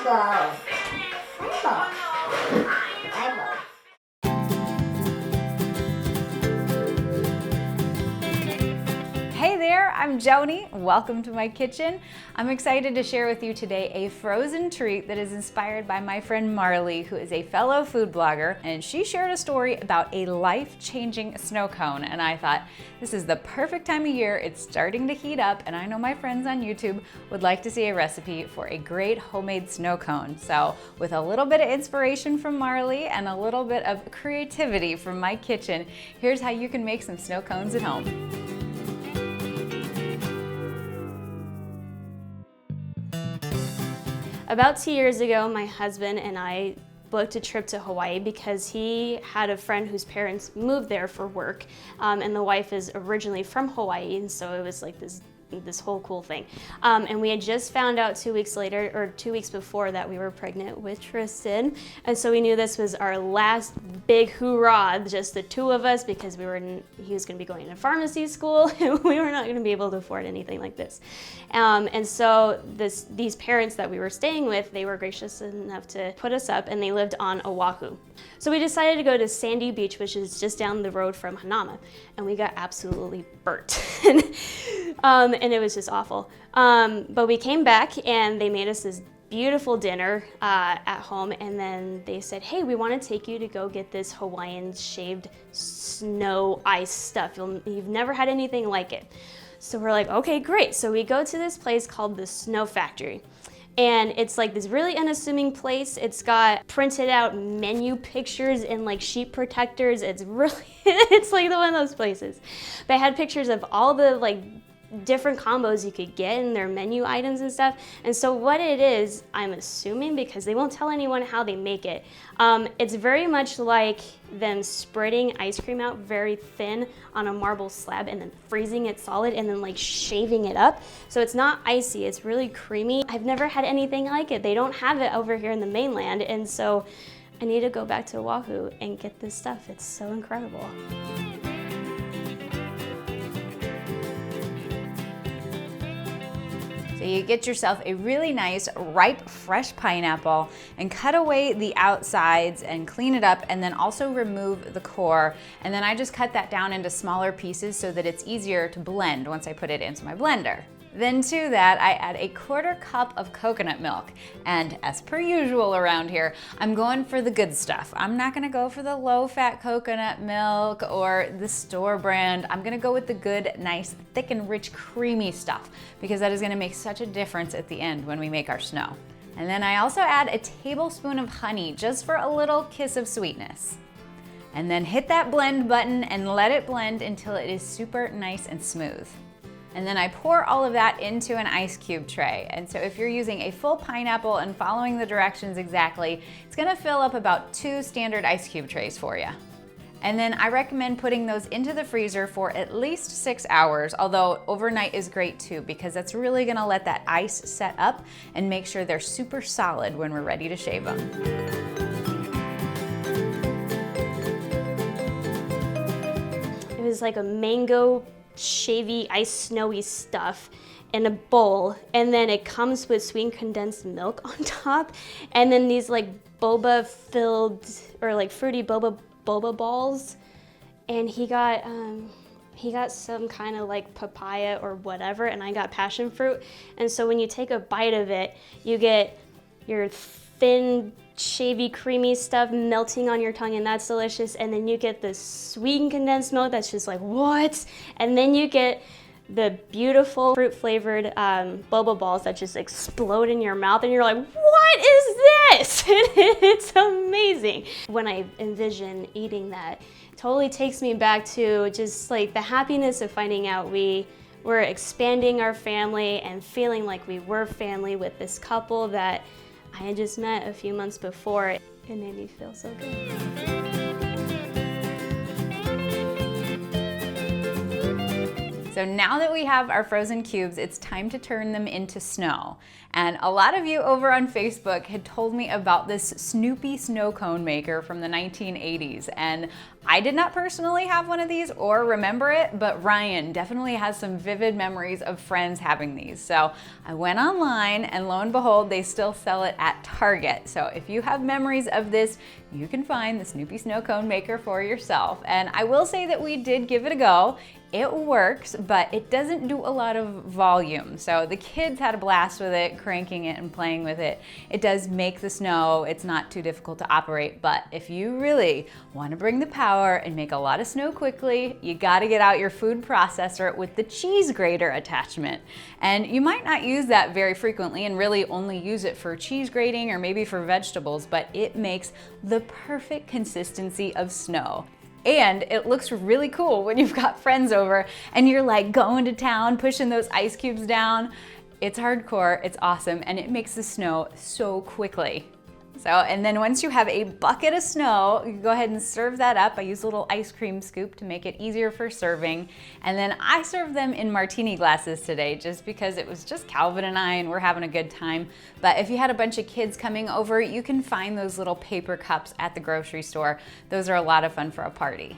Rainbow. Rainbow. Rainbow. Hey there, I'm Joanie. Welcome to my kitchen. I'm excited to share with you today a frozen treat that is inspired by my friend Marley, who is a fellow food blogger, and she shared a story about a life-changing snow cone, and I thought, this is the perfect time of year. It's starting to heat up, and I know my friends on YouTube would like to see a recipe for a great homemade snow cone. So with a little bit of inspiration from Marley and a little bit of creativity from my kitchen, here's how you can make some snow cones at home. About 2 years ago, my husband and I booked a trip to Hawaii because he had a friend whose parents moved there for work, and the wife is originally from Hawaii, and so it was like this whole cool thing. And we had just found out 2 weeks later, or 2 weeks before, that we were pregnant with Tristan. And so we knew this was our last big hoorah, just the two of us, because he was gonna be going to pharmacy school and we were not gonna be able to afford anything like this. And so these parents that we were staying with, they were gracious enough to put us up, and they lived on Oahu. So we decided to go to Sandy Beach, which is just down the road from Hanama, and we got absolutely burnt. And it was just awful. But we came back and they made us this beautiful dinner at home, and then they said, hey, we want to take you to go get this Hawaiian shaved snow ice stuff. You've never had anything like it. So we're like, okay, great. So we go to this place called the Snow Factory. And it's like this really unassuming place. It's got printed out menu pictures in like sheet protectors. It's really, it's like one of those places. They had pictures of all the like different combos you could get in their menu items and stuff. And so what it is, I'm assuming, because they won't tell anyone how they make it, it's very much like them spreading ice cream out very thin on a marble slab and then freezing it solid and then like shaving it up. So it's not icy, it's really creamy. I've never had anything like it. They don't have it over here in the mainland, and so I need to go back to Oahu and get this stuff. It's so incredible. So you get yourself a really nice, ripe, fresh pineapple and cut away the outsides and clean it up, and then also remove the core. And then I just cut that down into smaller pieces so that it's easier to blend once I put it into my blender. Then to that, I add 1/4 cup of coconut milk. And as per usual around here, I'm going for the good stuff. I'm not gonna go for the low-fat coconut milk or the store brand. I'm gonna go with the good, nice, thick and rich, creamy stuff, because that is gonna make such a difference at the end when we make our snow. And then I also add a tablespoon of honey, just for a little kiss of sweetness. And then hit that blend button and let it blend until it is super nice and smooth. And then I pour all of that into an ice cube tray. And so if you're using a full pineapple and following the directions exactly, it's gonna fill up about 2 standard ice cube trays for you. And then I recommend putting those into the freezer for at least 6 hours, although overnight is great too, because that's really gonna let that ice set up and make sure they're super solid when we're ready to shave them. It was like a mango shavy, ice snowy stuff in a bowl, and then it comes with sweetened condensed milk on top, and then these like boba filled, or like fruity boba balls, and he got some kind of like papaya or whatever, and I got passion fruit. And so when you take a bite of it, you get your thin, shavy, creamy stuff melting on your tongue, and that's delicious. And then you get the sweetened condensed milk that's just like, what? And then you get the beautiful fruit flavored boba balls that just explode in your mouth, and you're like, what is this? It's amazing. When I envision eating that, it totally takes me back to just like the happiness of finding out we're expanding our family and feeling like we were family with this couple that I had just met a few months before. It made me feel so good. So So now that we have our frozen cubes, it's time to turn them into snow. And a lot of you over on Facebook had told me about this Snoopy snow cone maker from the 1980s. And I did not personally have one of these or remember it, but Ryan definitely has some vivid memories of friends having these. So I went online and lo and behold, they still sell it at Target. So if you have memories of this, you can find the Snoopy snow cone maker for yourself. And I will say that we did give it a go. It works, but it doesn't do a lot of volume. So the kids had a blast with it, cranking it and playing with it. It does make the snow. It's not too difficult to operate, but if you really want to bring the power and make a lot of snow quickly, you got to get out your food processor with the cheese grater attachment. And you might not use that very frequently and really only use it for cheese grating or maybe for vegetables, but it makes the perfect consistency of snow. And it looks really cool when you've got friends over and you're like going to town, pushing those ice cubes down. It's hardcore, it's awesome, and it makes the snow so quickly. So, and then once you have a bucket of snow, you go ahead and serve that up. I use a little ice cream scoop to make it easier for serving. And then I serve them in martini glasses today just because it was just Calvin and I and we're having a good time. But if you had a bunch of kids coming over, you can find those little paper cups at the grocery store. Those are a lot of fun for a party.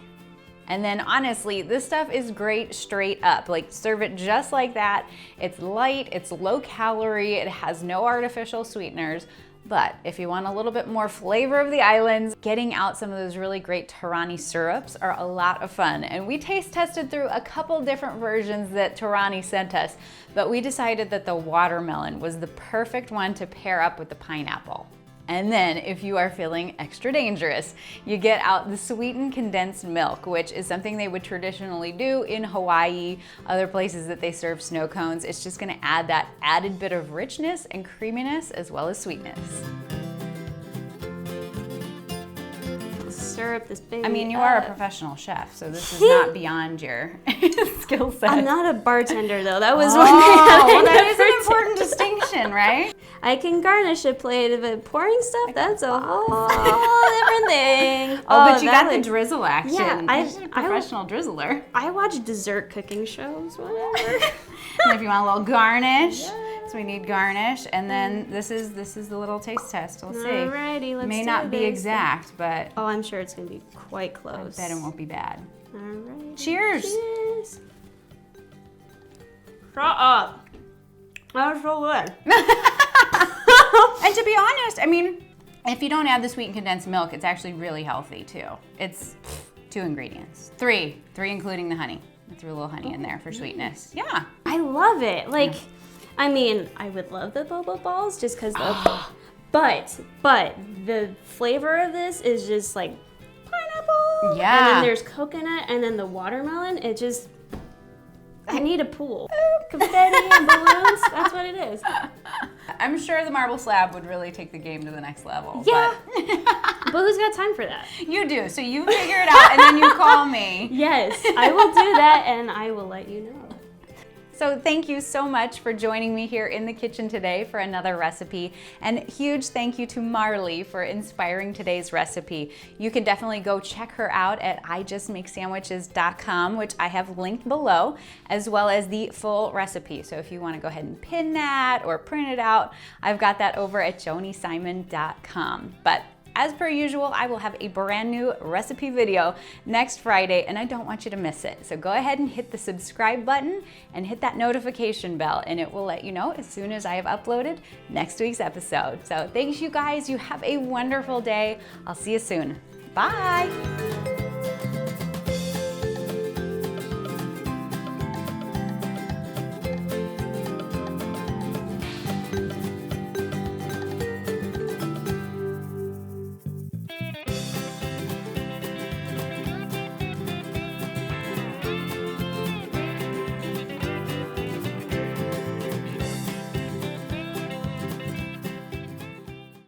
And then honestly, this stuff is great straight up. Like serve it just like that. It's light, it's low calorie, it has no artificial sweeteners. But if you want a little bit more flavor of the islands, getting out some of those really great Torani syrups are a lot of fun. And we taste tested through a couple different versions that Torani sent us, but we decided that the watermelon was the perfect one to pair up with the pineapple. And then if you are feeling extra dangerous, you get out the sweetened condensed milk, which is something they would traditionally do in Hawaii, other places that they serve snow cones. It's just gonna add that added bit of richness and creaminess as well as sweetness. Syrup this baby. I mean, you are a professional chef, so this is not beyond your skill set. I'm not a bartender though. That was one thing well, that is an important distinction, right? I can garnish a plate, but pouring stuff, that's a whole different thing. But you got the drizzle action. Yeah, I'm a professional drizzler. I watch dessert cooking shows, whatever. And if you want a little garnish, so we need garnish, and then this is the little taste test. We'll see. Alrighty, let's May do not be this. exact, but Oh, I'm sure it's gonna be quite close. I bet it won't be bad. Alright. Cheers. Cheers. Shut up. That was so good. And to be honest, I mean, if you don't add the sweetened condensed milk, it's actually really healthy too. It's 2 ingredients. 3 including the honey. I threw a little honey in there for sweetness. Yeah. I love it. Like, I mean, I would love the boba balls just because but the flavor of this is just like pineapple. Yeah. And then there's coconut and then the watermelon. It just, I need a pool. Confetti and balloons, that's what it is. I'm sure the marble slab would really take the game to the next level. Yeah. But who's got time for that? You do. So you figure it out and then you call me. Yes, I will do that and I will let you know. So thank you so much for joining me here in the kitchen today for another recipe. And huge thank you to Marley for inspiring today's recipe. You can definitely go check her out at ijustmakesandwiches.com, which I have linked below, as well as the full recipe. So if you want to go ahead and pin that or print it out, I've got that over at joaniesimon.com. But as per usual, I will have a brand new recipe video next Friday, and I don't want you to miss it. So go ahead and hit the subscribe button and hit that notification bell, and it will let you know as soon as I have uploaded next week's episode. So thanks, you guys. You have a wonderful day. I'll see you soon. Bye.